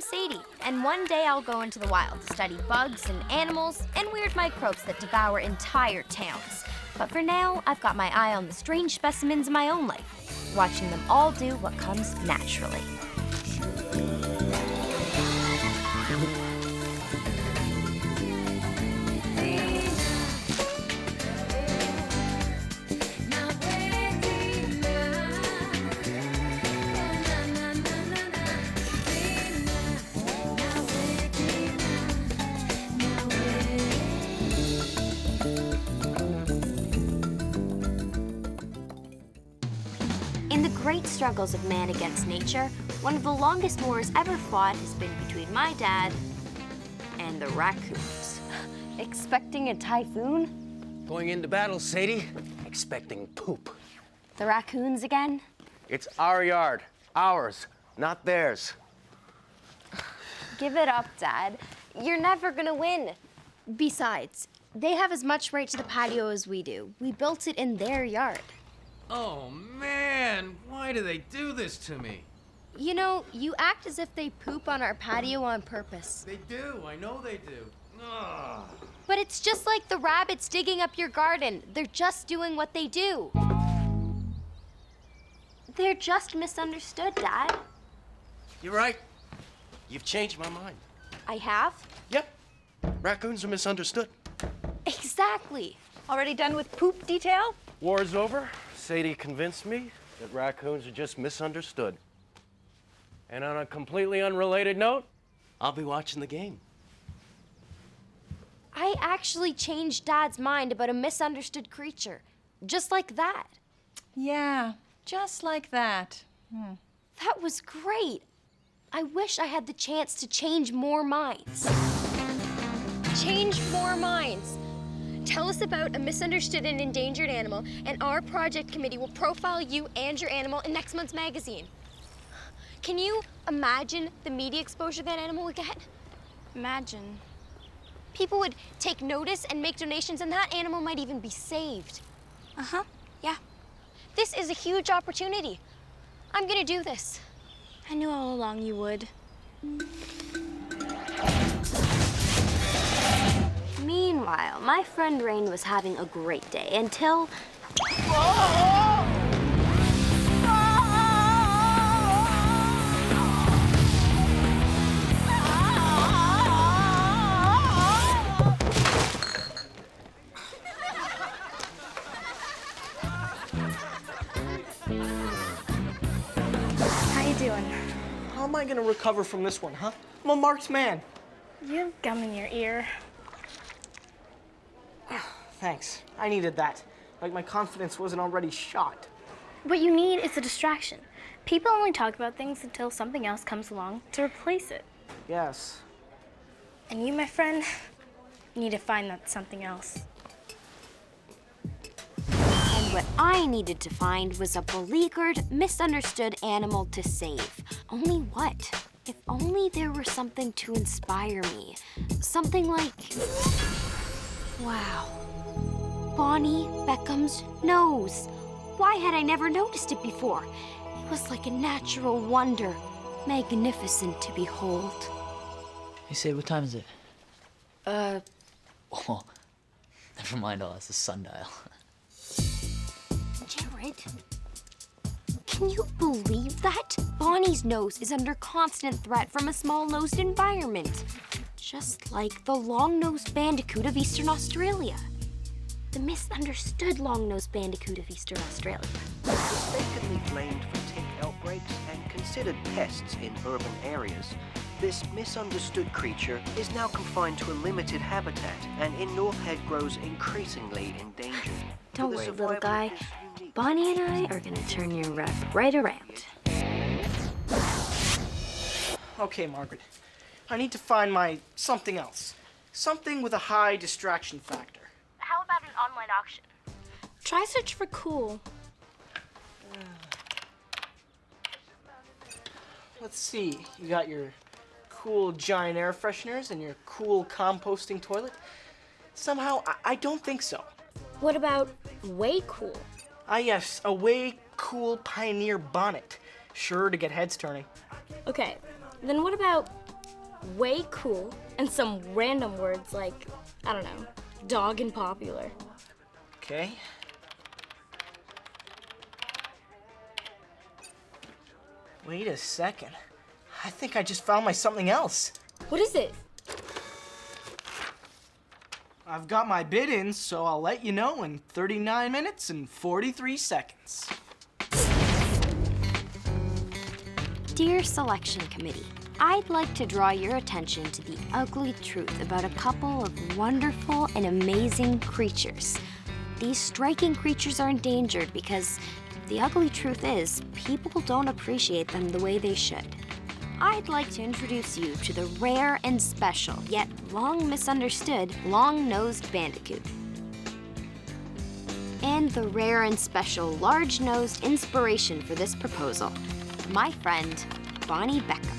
I'm Sadie, and one day I'll go into the wild to study bugs and animals and weird microbes that devour entire towns. But for now, I've got my eye on the strange specimens in my own life, watching them all do what comes naturally. In the great struggles of man against nature, one of the longest wars ever fought has been between my dad and the raccoons. Expecting a typhoon? Going into battle, Sadie, expecting poop. The raccoons again? It's our yard, ours, not theirs. Give it up, Dad. You're never gonna win. Besides, they have as much right to the patio as we do. We built it in their yard. Oh, man, why do they do this to me? You know, you act as if they poop on our patio on purpose. They do, I know they do. Ugh. But it's just like the rabbits digging up your garden. They're just doing what they do. They're just misunderstood, Dad. You're right. You've changed my mind. I have? Yep. Raccoons are misunderstood. Exactly. Already done with poop detail? War's over. Sadie convinced me that raccoons are just misunderstood. And on a completely unrelated note, I'll be watching the game. I actually changed Dad's mind about a misunderstood creature. Just like that. Yeah, just like that. That was great. I wish I had the chance to change more minds. Change more minds. Tell us about a misunderstood and endangered animal, and our project committee will profile you and your animal in next month's magazine. Can you imagine the media exposure that animal would get? Imagine. People would take notice and make donations, and that animal might even be saved. Uh-huh, yeah. This is a huge opportunity. I'm gonna do this. I knew all along you would. Meanwhile, my friend Rain was having a great day until... How you doing? How am I gonna recover from this one, huh? I'm a marked man. You have gum in your ear. Thanks. I needed that. Like my confidence wasn't already shot. What you need is a distraction. People only talk about things until something else comes along to replace it. Yes. And you, my friend, need to find that something else. And what I needed to find was a beleaguered, misunderstood animal to save. Only what? If only there were something to inspire me. Something like... Wow. Bonnie Beckham's nose. Why had I never noticed it before? It was like a natural wonder, magnificent to behold. Hey, Sadie, what time is it? Uh... Oh, never mind all, it's the sundial. Jared, can you believe that? Bonnie's nose is under constant threat from a small-nosed environment. Just like the long-nosed bandicoot of Eastern Australia. The misunderstood long-nosed bandicoot of Eastern Australia. Mistakenly blamed for tick outbreaks and considered pests in urban areas, this misunderstood creature is now confined to a limited habitat and in North Head grows increasingly endangered. Don't worry, little guy. Bonnie and I are gonna turn your rep right around. Okay, Margaret. I need to find my something else. Something with a high distraction factor. How about an online auction? Try search for cool. Let's see. You got your cool giant air fresheners and your cool composting toilet. Somehow, I don't think so. What about way cool? Ah, yes, a way cool pioneer bonnet. Sure to get heads turning. Okay, then what about way cool, and some random words like, I don't know, dog and popular. Okay. Wait a second. I think I just found my something else. What is it? I've got my bid in, so I'll let you know in 39 minutes and 43 seconds. Dear Selection Committee, I'd like to draw your attention to the ugly truth about a couple of wonderful and amazing creatures. These striking creatures are endangered because the ugly truth is people don't appreciate them the way they should. I'd like to introduce you to the rare and special, yet long misunderstood, long-nosed bandicoot. And the rare and special, large-nosed inspiration for this proposal, my friend, Bonnie Beckham.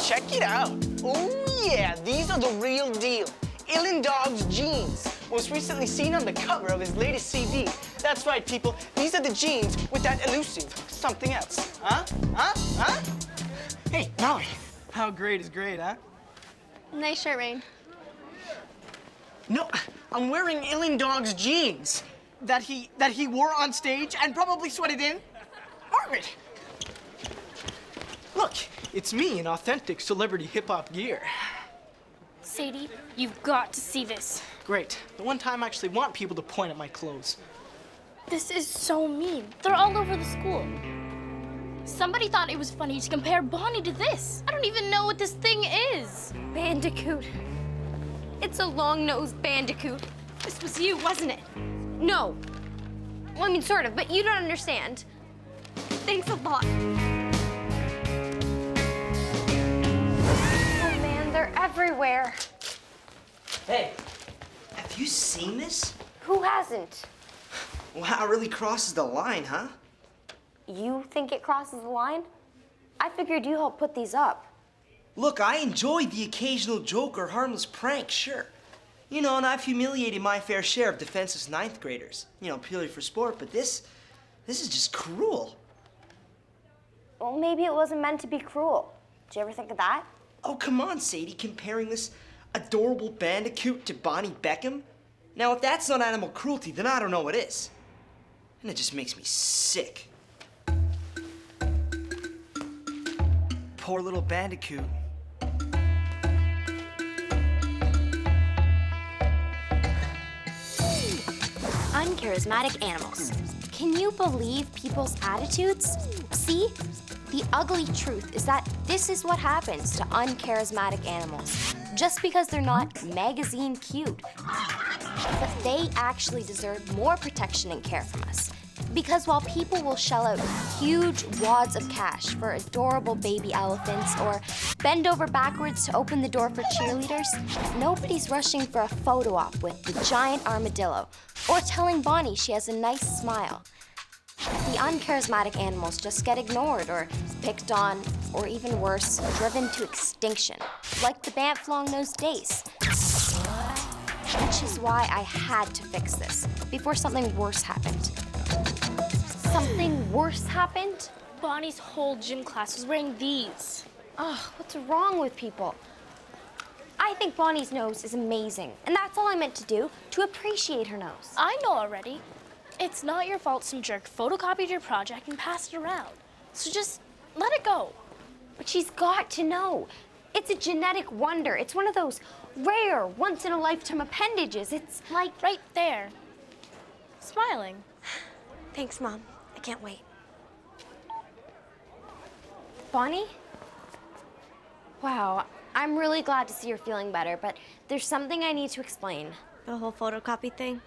Check it out. Oh yeah, these are the real deal. Illin Dog's jeans. Most recently seen on the cover of his latest CD. That's right, people. These are the jeans with that elusive something else. Huh? Huh? Huh? Hey, Molly. How great is great, huh? Nice shirt, Rain. No, I'm wearing Illin Dog's jeans that he wore on stage and probably sweated in. Margaret! Look, it's me in authentic celebrity hip-hop gear. Sadie, you've got to see this. Great. The one time I actually want people to point at my clothes. This is so mean. They're all over the school. Somebody thought it was funny to compare Bonnie to this. I don't even know what this thing is. Bandicoot. It's a long-nosed bandicoot. This was you, wasn't it? No. Well, I mean, sort of, but you don't understand. Thanks a lot. Oh, man, they're everywhere. Hey, have you seen this? Who hasn't? Wow, it really crosses the line, huh? You think it crosses the line? I figured you helped put these up. Look, I enjoy the occasional joke or harmless prank, sure. You know, and I've humiliated my fair share of defenseless ninth graders. You know, purely for sport, but this is just cruel. Well, maybe it wasn't meant to be cruel. Did you ever think of that? Oh, come on, Sadie, comparing this adorable bandicoot to Bonnie Beckham? Now, if that's not animal cruelty, then I don't know what is. And it just makes me sick. Poor little bandicoot. Uncharismatic animals. Can you believe people's attitudes? See? The ugly truth is that this is what happens to uncharismatic animals. Just because they're not magazine cute. But they actually deserve more protection and care from us. Because while people will shell out huge wads of cash for adorable baby elephants or bend over backwards to open the door for cheerleaders, nobody's rushing for a photo op with the giant armadillo or telling Bonnie she has a nice smile. The uncharismatic animals just get ignored or picked on, or even worse, driven to extinction, like the Banff long-nosed dace. Which is why I had to fix this before something worse happened. Something worse happened? Bonnie's whole gym class was wearing these. Ugh, what's wrong with people? I think Bonnie's nose is amazing, and that's all I meant to do, to appreciate her nose. I know already. It's not your fault some jerk photocopied your project and passed it around. So just let it go. But she's got to know. It's a genetic wonder. It's one of those rare, once-in-a-lifetime appendages. It's like... Right there. Smiling. Thanks, Mom. I can't wait. Bonnie? Wow, I'm really glad to see you're feeling better, but there's something I need to explain. The whole photocopy thing?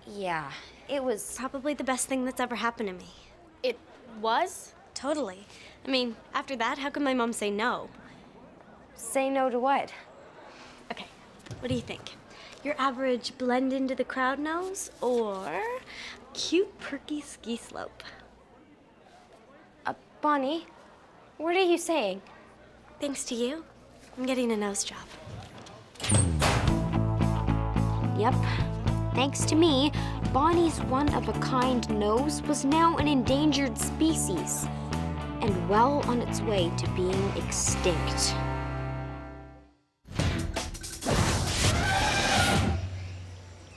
Yeah, it was... Probably the best thing that's ever happened to me. It was? Totally. I mean, after that, how can my mom say no? Say no to what? Okay, what do you think? Your average blend into the crowd nose or cute, perky ski slope? Bonnie, what are you saying? Thanks to you, I'm getting a nose job. Yep. Thanks to me, Bonnie's one-of-a-kind nose was now an endangered species and well on its way to being extinct.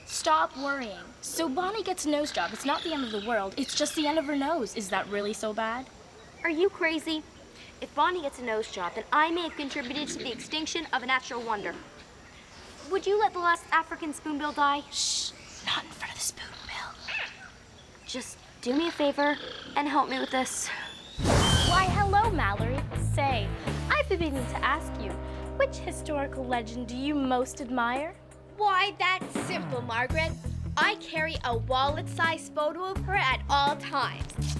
Stop worrying. So Bonnie gets a nose job. It's not the end of the world. It's just the end of her nose. Is that really so bad? Are you crazy? If Bonnie gets a nose job, then I may have contributed to the extinction of a natural wonder. Would you let the last African spoonbill die? Shh, not in front of the spoonbill. Just do me a favor and help me with this. Why, hello, Mallory. Say, I've been meaning to ask you, which historical legend do you most admire? Why, that's simple, Margaret. I carry a wallet-sized photo of her at all times.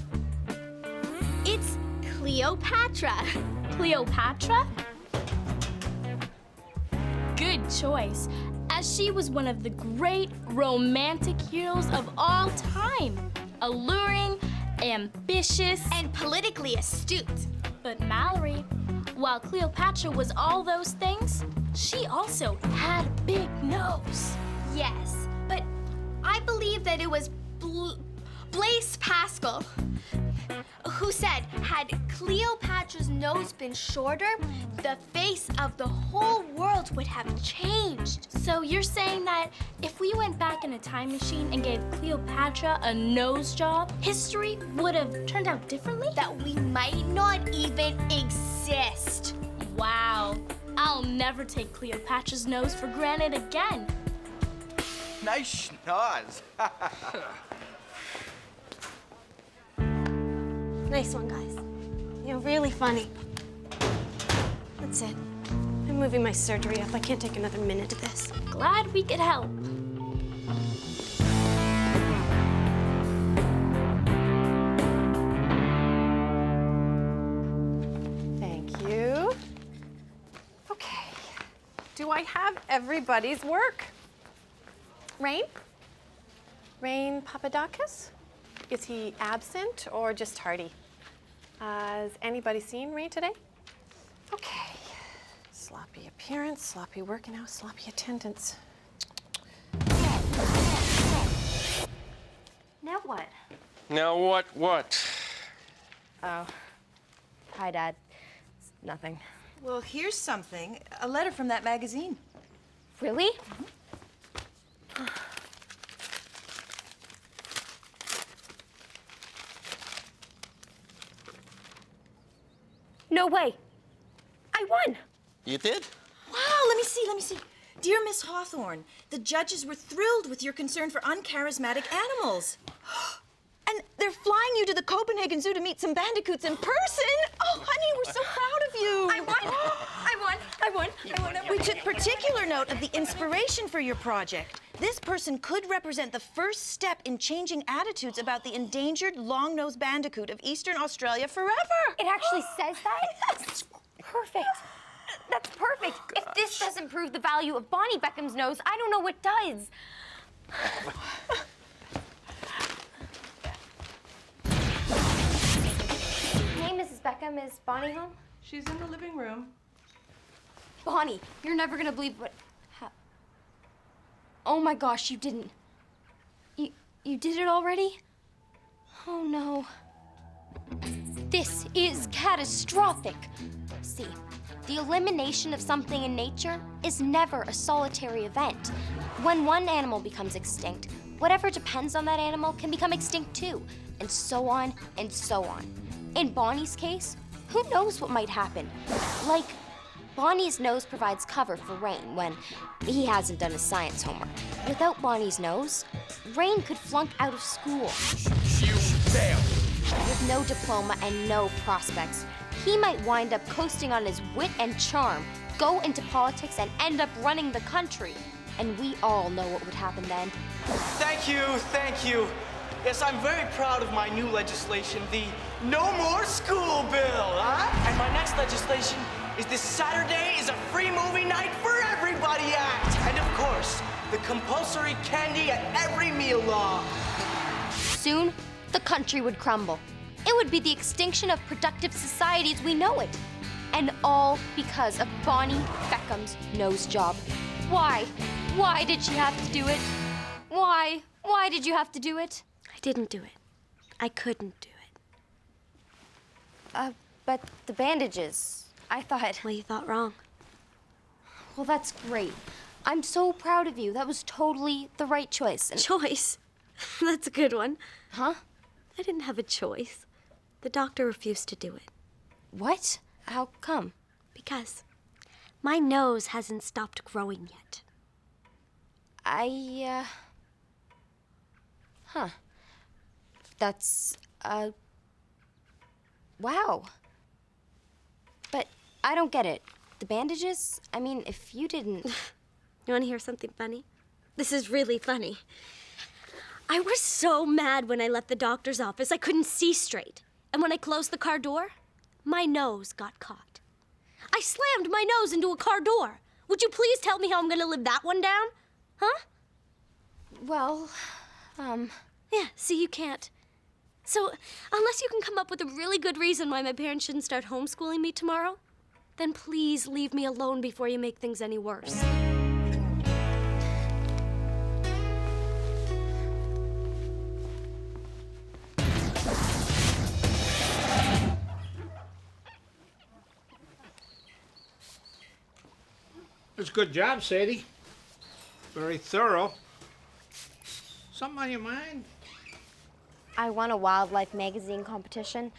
It's Cleopatra. Cleopatra? Good choice, as she was one of the great romantic heroes of all time. Alluring, ambitious, and politically astute. But Mallory, while Cleopatra was all those things, she also had a big nose. Yes, but I believe that it was Blaise Pascal who said, had Cleopatra's nose been shorter, the face of the whole world would have changed. So you're saying that if we went back in a time machine and gave Cleopatra a nose job, history would have turned out differently? That we might not even exist. Wow. I'll never take Cleopatra's nose for granted again. Nice schnoz. Nice one, guys. You're really funny. That's it. I'm moving my surgery up. I can't take another minute of this. Glad we could help. Thank you. Okay. Do I have everybody's work? Rain? Rain Papadakis? Is he absent or just tardy? Has anybody seen Rain today? Okay. Sloppy appearance, sloppy working hours, sloppy attendance. Now what? Now what? Oh. Hi, Dad. It's nothing. Well, here's something. A letter from that magazine. Really? No way. I won. You did? Wow, let me see. Dear Miss Hawthorne, the judges were thrilled with your concern for uncharismatic animals. And they're flying you to the Copenhagen Zoo to meet some bandicoots in person. Oh, honey, we're so proud of you. I won. We took particular note of the inspiration for your project. This person could represent the first step in changing attitudes about the endangered long-nosed bandicoot of Eastern Australia forever. It actually says that? That's perfect. That's perfect. If this doesn't prove the value of Bonnie Beckham's nose, I don't know what does. Hey, Mrs. Beckham, is Bonnie home? She's in the living room. Bonnie, you're never gonna believe what Oh my gosh, you didn't. You did it already? Oh no. This is catastrophic. See, the elimination of something in nature is never a solitary event. When one animal becomes extinct, whatever depends on that animal can become extinct too, and so on and so on. In Bonnie's case, who knows what might happen? Like, Bonnie's nose provides cover for Rain when he hasn't done his science homework. Without Bonnie's nose, Rain could flunk out of school. You failed. With no diploma and no prospects, he might wind up coasting on his wit and charm, go into politics, and end up running the country. And we all know what would happen then. Thank you. Yes, I'm very proud of my new legislation, the No More School Bill. legislation is this Saturday is a free movie night for everybody act. And of course, the compulsory candy at every meal law. Soon, the country would crumble. It would be the extinction of productive society as we know it. And all because of Bonnie Beckham's nose job. Why? Why did she have to do it? Why? Why did you have to do it? I didn't do it. I couldn't do it. But the bandages, I thought... Well, you thought wrong. Well, that's great. I'm so proud of you. That was totally the right choice. And... Choice? That's a good one. Huh? I didn't have a choice. The doctor refused to do it. What? How come? Because my nose hasn't stopped growing yet. Huh. That's, wow. But I don't get it. The bandages? I mean, if you didn't... You want to hear something funny? This is really funny. I was so mad when I left the doctor's office, I couldn't see straight. And when I closed the car door, my nose got caught. I slammed my nose into a car door. Would you please tell me how I'm going to live that one down? Huh? Well, Yeah, see, you can't. So, unless you can come up with a really good reason why my parents shouldn't start homeschooling me tomorrow, then please leave me alone before you make things any worse. It's a good job, Sadie. Very thorough. Something on your mind? I won a wildlife magazine competition.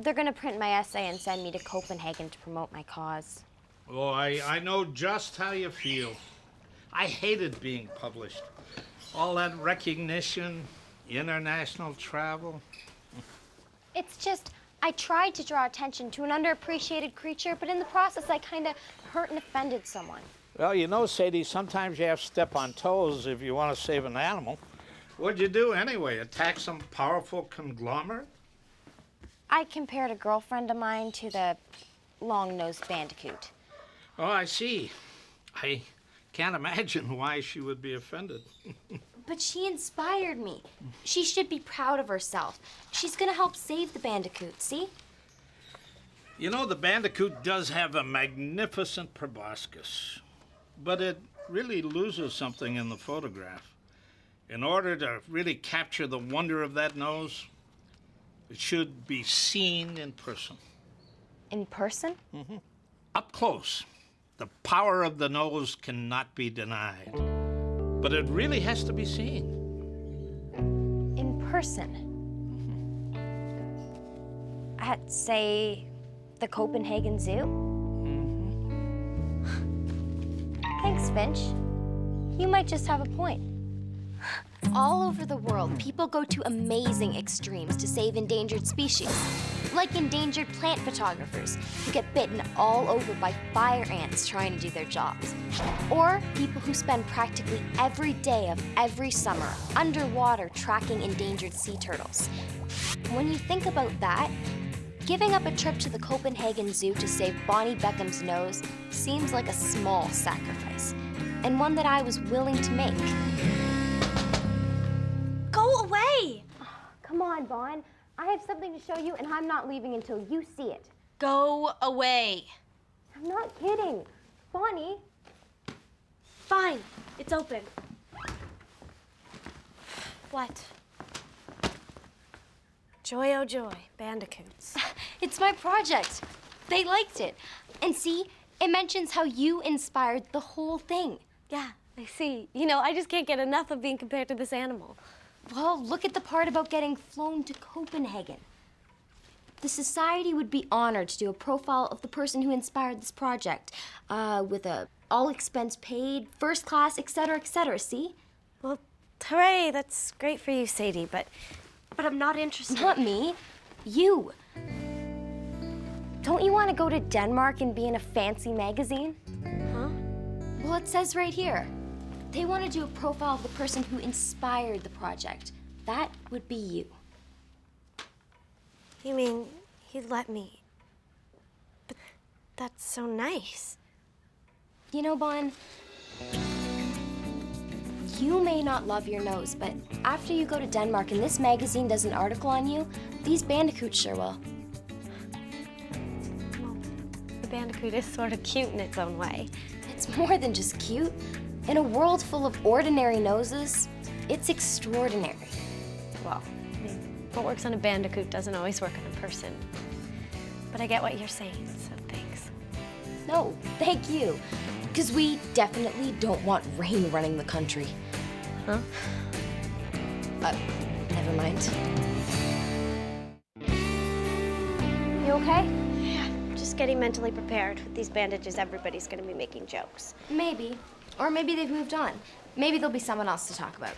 They're gonna print my essay and send me to Copenhagen to promote my cause. Oh, I know just how you feel. I hated being published. All that recognition, international travel. It's just, I tried to draw attention to an underappreciated creature, but in the process I kinda hurt and offended someone. Well, you know, Sadie, sometimes you have to step on toes if you want to save an animal. What'd you do anyway? Attack some powerful conglomerate? I compared a girlfriend of mine to the long-nosed bandicoot. Oh, I see. I can't imagine why she would be offended. But she inspired me. She should be proud of herself. She's gonna help save the bandicoot, see? You know, the bandicoot does have a magnificent proboscis, but it really loses something in the photograph. In order to really capture the wonder of that nose, it should be seen in person. In person? Mm-hmm. Up close. The power of the nose cannot be denied, but it really has to be seen. In person? At, say, the Copenhagen Zoo? Thanks, Finch. You might just have a point. All over the world, people go to amazing extremes to save endangered species. Like endangered plant photographers who get bitten all over by fire ants trying to do their jobs. Or people who spend practically every day of every summer underwater tracking endangered sea turtles. When you think about that, giving up a trip to the Copenhagen Zoo to save Bonnie Beckham's nose seems like a small sacrifice, and one that I was willing to make. Go away! Come on, Bon. I have something to show you, and I'm not leaving until you see it. Go away. I'm not kidding. Bonnie. Fine, it's open. What? Joy, oh joy, bandicoots. It's my project. They liked it. And see, it mentions how you inspired the whole thing. Yeah, I see. You know, I just can't get enough of being compared to this animal. Well, look at the part about getting flown to Copenhagen. The society would be honored to do a profile of the person who inspired this project, with a all expense paid, first class, etc., see? Well, hooray, that's great for you, Sadie, but I'm not interested. Not me, you. Don't you want to go to Denmark and be in a fancy magazine? Huh? Well, it says right here. They want to do a profile of the person who inspired the project. That would be you. You mean he'd let me? That's so nice. You know, Bon, you may not love your nose, but after you go to Denmark and this magazine does an article on you, these bandicoots sure will. Well, the bandicoot is sort of cute in its own way. It's more than just cute. In a world full of ordinary noses, it's extraordinary. Well, I mean, what works on a bandicoot doesn't always work on a person. But I get what you're saying, so thanks. No, thank you. Because we definitely don't want rain running the country. Huh? Never mind. You okay? Yeah, just getting mentally prepared. With these bandages, everybody's gonna be making jokes. Maybe. Or maybe they've moved on. Maybe there'll be someone else to talk about.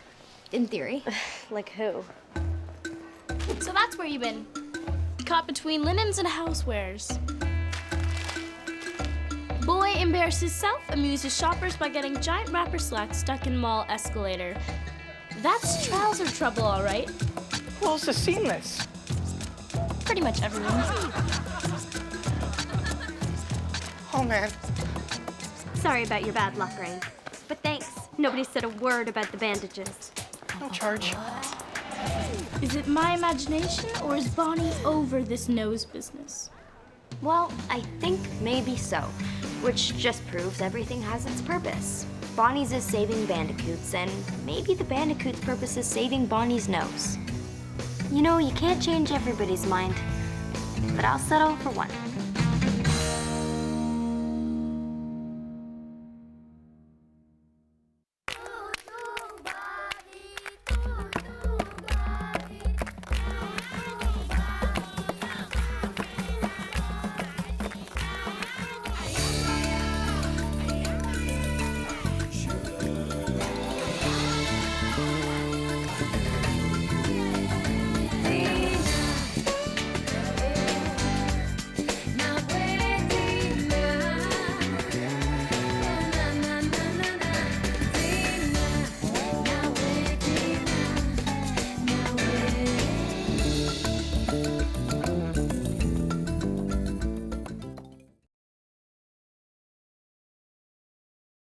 In theory. Like who? So that's where you've been. Caught between linens and housewares. Boy embarrasses self, amuses shoppers by getting giant wrapper slacks stuck in mall escalator. That's trouser trouble, all right. Who else has seen this? Pretty much everyone. Oh, man. Sorry about your bad luck, Rain. But thanks. Nobody said a word about the bandages. No charge. Is it my imagination, or is Bonnie over this nose business? Well, I think maybe so, which just proves everything has its purpose. Bonnie's is saving bandicoots, and maybe the bandicoot's purpose is saving Bonnie's nose. You know, you can't change everybody's mind, but I'll settle for one.